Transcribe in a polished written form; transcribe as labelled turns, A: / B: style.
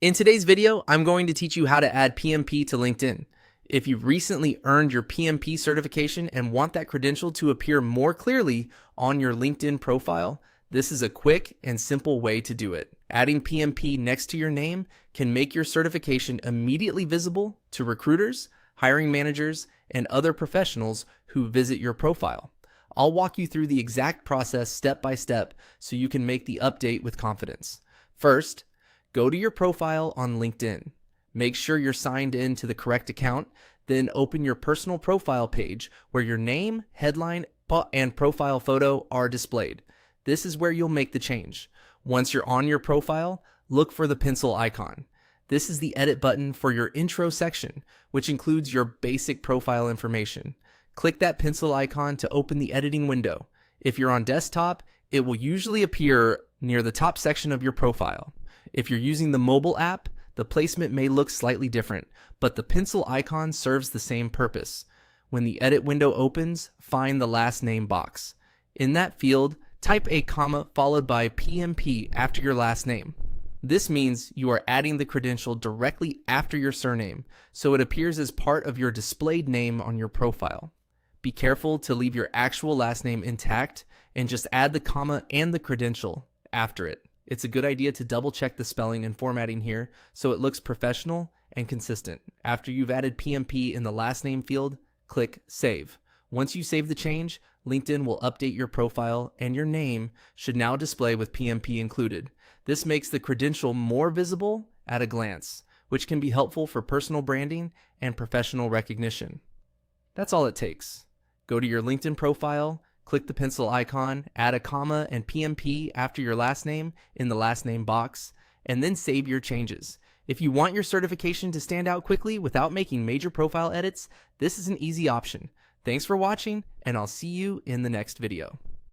A: In today's video, I'm going to teach you how to add PMP to LinkedIn. If you've recently earned your PMP certification and want that credential to appear more clearly on your LinkedIn profile, this is a quick and simple way to do it. Adding PMP next to your name can make your certification immediately visible to recruiters, hiring managers, and other professionals who visit your profile. I'll walk you through the exact process step by step so you can make the update with confidence. First, go to your profile on LinkedIn. Make sure you're signed in to the correct account, then open your personal profile page where your name, headline, and profile photo are displayed. This is where you'll make the change. Once you're on your profile, look for the pencil icon. This is the edit button for your intro section, which includes your basic profile information. Click that pencil icon to open the editing window. If you're on desktop, it will usually appear near the top section of your profile. If you're using the mobile app, the placement may look slightly different, but the pencil icon serves the same purpose. When the edit window opens, find the last name box. In that field, type a comma followed by PMP after your last name. This means you are adding the credential directly after your surname, so it appears as part of your displayed name on your profile. Be careful to leave your actual last name intact and just add the comma and the credential after it. It's a good idea to double check the spelling and formatting here so it looks professional and consistent. After you've added PMP in the last name field, click Save. Once you save the change, LinkedIn will update your profile and your name should now display with PMP included. This makes the credential more visible at a glance, which can be helpful for personal branding and professional recognition. That's all it takes. Go to your LinkedIn profile, click the pencil icon, add a comma and PMP after your last name in the last name box, and then save your changes. If you want your certification to stand out quickly without making major profile edits, this is an easy option. Thanks for watching, and I'll see you in the next video.